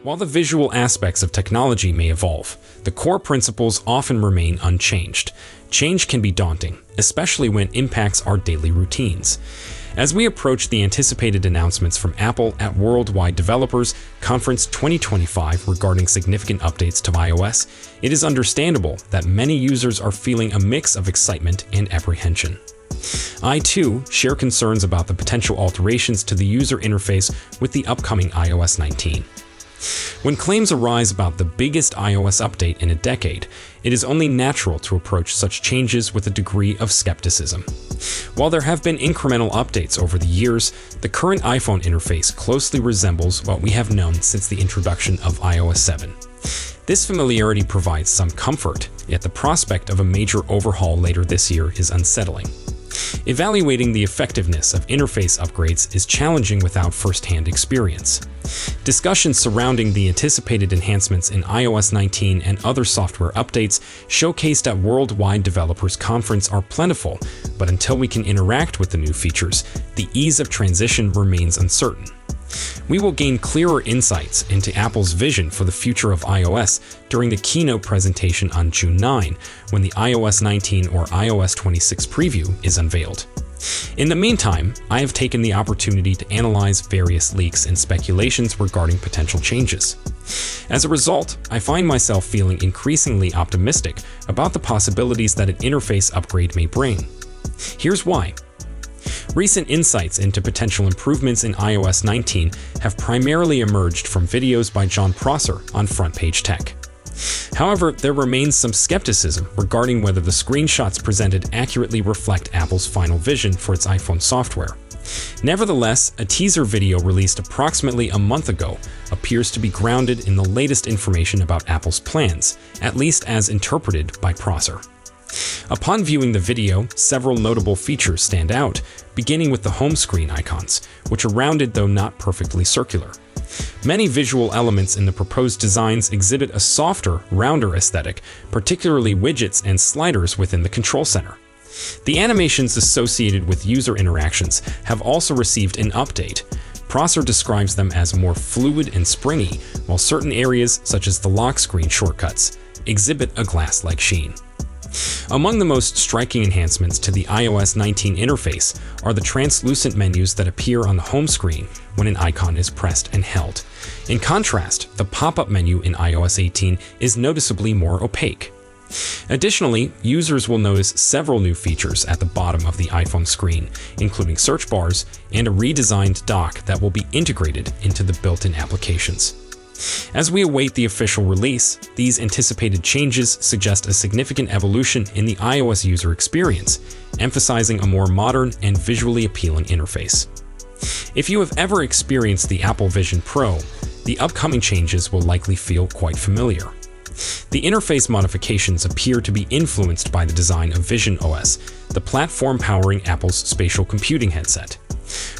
While the visual aspects of technology may evolve, the core principles often remain unchanged. Change can be daunting, especially when it impacts our daily routines. As we approach the anticipated announcements from Apple at Worldwide Developers Conference 2025 regarding significant updates to iOS, it is understandable that many users are feeling a mix of excitement and apprehension. I, too, share concerns about the potential alterations to the user interface with the upcoming iOS 19. When claims arise about the biggest iOS update in a decade, it is only natural to approach such changes with a degree of skepticism. While there have been incremental updates over the years, the current iPhone interface closely resembles what we have known since the introduction of iOS 7. This familiarity provides some comfort, yet the prospect of a major overhaul later this year is unsettling. Evaluating the effectiveness of interface upgrades is challenging without first-hand experience. Discussions surrounding the anticipated enhancements in iOS 19 and other software updates showcased at Worldwide Developers Conference are plentiful, but until we can interact with the new features, the ease of transition remains uncertain. We will gain clearer insights into Apple's vision for the future of iOS during the keynote presentation on June 9, when the iOS 19 or iOS 26 preview is unveiled. In the meantime, I have taken the opportunity to analyze various leaks and speculations regarding potential changes. As a result, I find myself feeling increasingly optimistic about the possibilities that an interface upgrade may bring. Here's why. Recent insights into potential improvements in iOS 19 have primarily emerged from videos by Jon Prosser on Front Page Tech. However, there remains some skepticism regarding whether the screenshots presented accurately reflect Apple's final vision for its iPhone software. Nevertheless, a teaser video released approximately a month ago appears to be grounded in the latest information about Apple's plans, at least as interpreted by Prosser. Upon viewing the video, several notable features stand out, beginning with the home screen icons, which are rounded though not perfectly circular. Many visual elements in the proposed designs exhibit a softer, rounder aesthetic, particularly widgets and sliders within the control center. The animations associated with user interactions have also received an update. Prosser describes them as more fluid and springy, while certain areas, such as the lock screen shortcuts, exhibit a glass-like sheen. Among the most striking enhancements to the iOS 19 interface are the translucent menus that appear on the home screen when an icon is pressed and held. In contrast, the pop-up menu in iOS 18 is noticeably more opaque. Additionally, users will notice several new features at the bottom of the iPhone screen, including search bars and a redesigned dock that will be integrated into the built-in applications. As we await the official release, these anticipated changes suggest a significant evolution in the iOS user experience, emphasizing a more modern and visually appealing interface. If you have ever experienced the Apple Vision Pro, the upcoming changes will likely feel quite familiar. The interface modifications appear to be influenced by the design of visionOS, the platform powering Apple's spatial computing headset.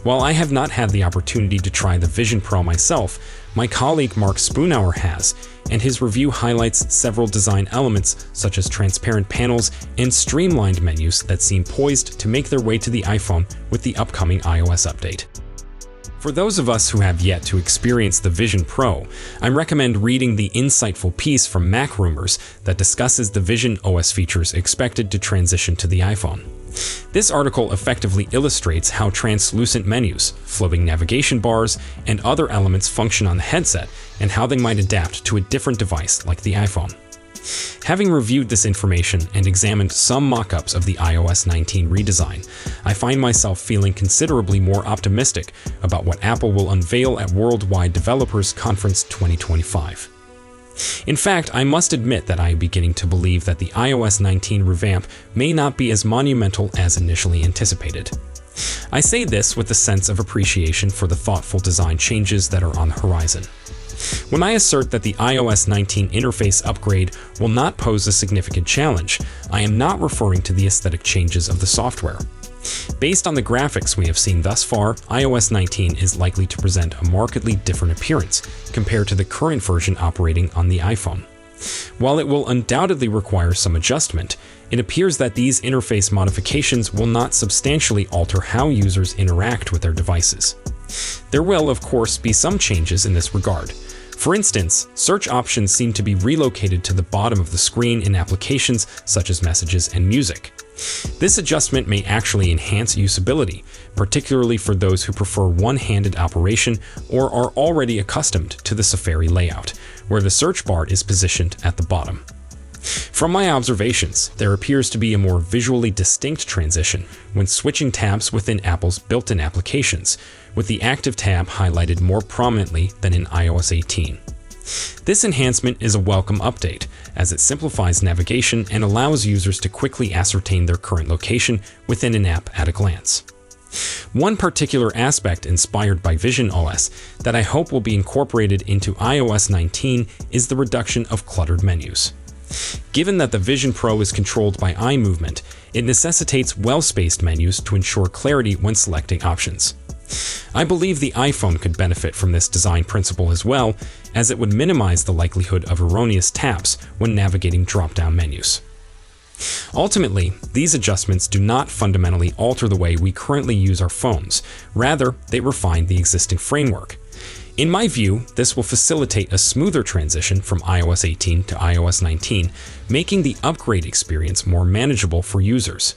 While I have not had the opportunity to try the Vision Pro myself, my colleague Mark Spoonhour has, and his review highlights several design elements such as transparent panels and streamlined menus that seem poised to make their way to the iPhone with the upcoming iOS update. For those of us who have yet to experience the Vision Pro, I recommend reading the insightful piece from Mac Rumors that discusses the visionOS features expected to transition to the iPhone. This article effectively illustrates how translucent menus, floating navigation bars, and other elements function on the headset and how they might adapt to a different device like the iPhone. Having reviewed this information and examined some mock-ups of the iOS 19 redesign, I find myself feeling considerably more optimistic about what Apple will unveil at Worldwide Developers Conference 2025. In fact, I must admit that I am beginning to believe that the iOS 19 revamp may not be as monumental as initially anticipated. I say this with a sense of appreciation for the thoughtful design changes that are on the horizon. When I assert that the iOS 19 interface upgrade will not pose a significant challenge, I am not referring to the aesthetic changes of the software. Based on the graphics we have seen thus far, iOS 19 is likely to present a markedly different appearance compared to the current version operating on the iPhone. While it will undoubtedly require some adjustment, it appears that these interface modifications will not substantially alter how users interact with their devices. There will, of course, be some changes in this regard. For instance, search options seem to be relocated to the bottom of the screen in applications such as messages and music. This adjustment may actually enhance usability, particularly for those who prefer one-handed operation or are already accustomed to the Safari layout, where the search bar is positioned at the bottom. From my observations, there appears to be a more visually distinct transition when switching tabs within Apple's built-in applications, with the Active tab highlighted more prominently than in iOS 18. This enhancement is a welcome update, as it simplifies navigation and allows users to quickly ascertain their current location within an app at a glance. One particular aspect inspired by visionOS that I hope will be incorporated into iOS 19 is the reduction of cluttered menus. Given that the Vision Pro is controlled by eye movement, it necessitates well-spaced menus to ensure clarity when selecting options. I believe the iPhone could benefit from this design principle as well, as it would minimize the likelihood of erroneous taps when navigating drop-down menus. Ultimately, these adjustments do not fundamentally alter the way we currently use our phones. Rather, they refine the existing framework. In my view, this will facilitate a smoother transition from iOS 18 to iOS 19, making the upgrade experience more manageable for users.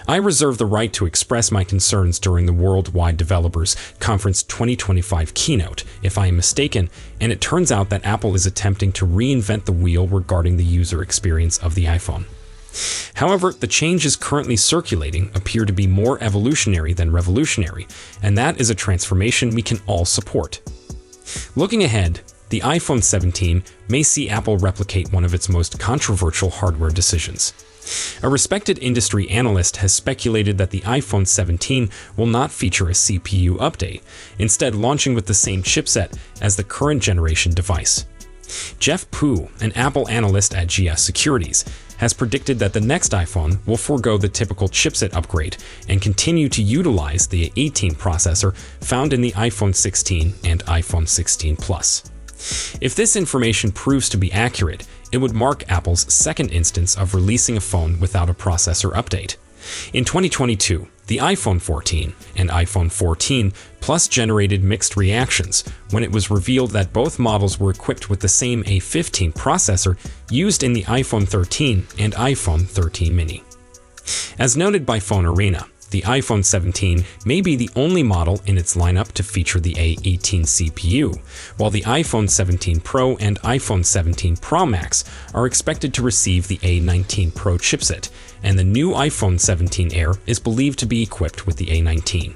I reserve the right to express my concerns during the Worldwide Developers Conference 2025 keynote if I am mistaken, and it turns out that Apple is attempting to reinvent the wheel regarding the user experience of the iPhone. However, the changes currently circulating appear to be more evolutionary than revolutionary, and that is a transformation we can all support. Looking ahead, the iPhone 17 may see Apple replicate one of its most controversial hardware decisions. A respected industry analyst has speculated that the iPhone 17 will not feature a CPU update, instead launching with the same chipset as the current generation device. Jeff Poo, an Apple analyst at GS Securities, has predicted that the next iPhone will forego the typical chipset upgrade and continue to utilize the A18 processor found in the iPhone 16 and iPhone 16 Plus. If this information proves to be accurate, it would mark Apple's second instance of releasing a phone without a processor update. In 2022, the iPhone 14 and iPhone 14 Plus generated mixed reactions when it was revealed that both models were equipped with the same A15 processor used in the iPhone 13 and iPhone 13 mini. As noted by Phone Arena, the iPhone 17 may be the only model in its lineup to feature the A18 CPU, while the iPhone 17 Pro and iPhone 17 Pro Max are expected to receive the A19 Pro chipset, and the new iPhone 17 Air is believed to be equipped with the A19.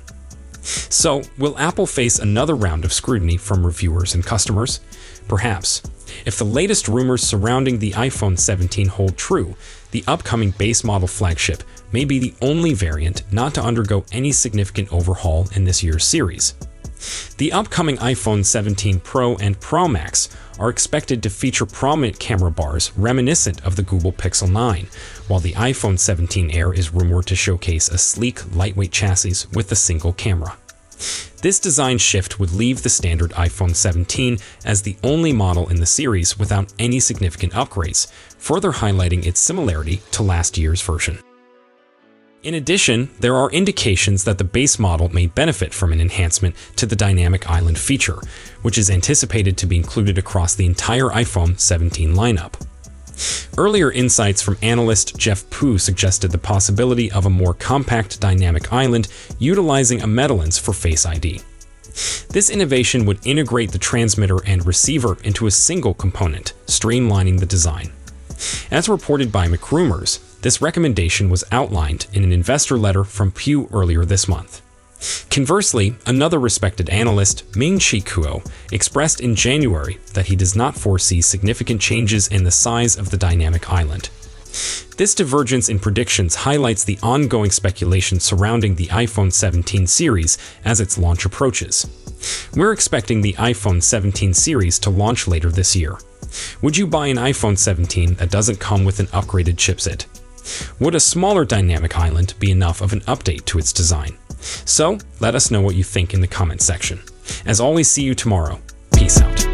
So, will Apple face another round of scrutiny from reviewers and customers? Perhaps. If the latest rumors surrounding the iPhone 17 hold true, the upcoming base model flagship may be the only variant not to undergo any significant overhaul in this year's series. The upcoming iPhone 17 Pro and Pro Max are expected to feature prominent camera bars reminiscent of the Google Pixel 9, while the iPhone 17 Air is rumored to showcase a sleek, lightweight chassis with a single camera. This design shift would leave the standard iPhone 17 as the only model in the series without any significant upgrades, further highlighting its similarity to last year's version. In addition, there are indications that the base model may benefit from an enhancement to the Dynamic Island feature, which is anticipated to be included across the entire iPhone 17 lineup. Earlier insights from analyst Jeff Poo suggested the possibility of a more compact dynamic island utilizing a metal lens for Face ID. This innovation would integrate the transmitter and receiver into a single component, streamlining the design. As reported by McRumors, this recommendation was outlined in an investor letter from Poo earlier this month. Conversely, another respected analyst, Ming-Chi Kuo, expressed in January that he does not foresee significant changes in the size of the dynamic island. This divergence in predictions highlights the ongoing speculation surrounding the iPhone 17 series as its launch approaches. We're expecting the iPhone 17 series to launch later this year. Would you buy an iPhone 17 that doesn't come with an upgraded chipset? Would a smaller dynamic island be enough of an update to its design? So, let us know what you think in the comments section. As always, see you tomorrow. Peace out.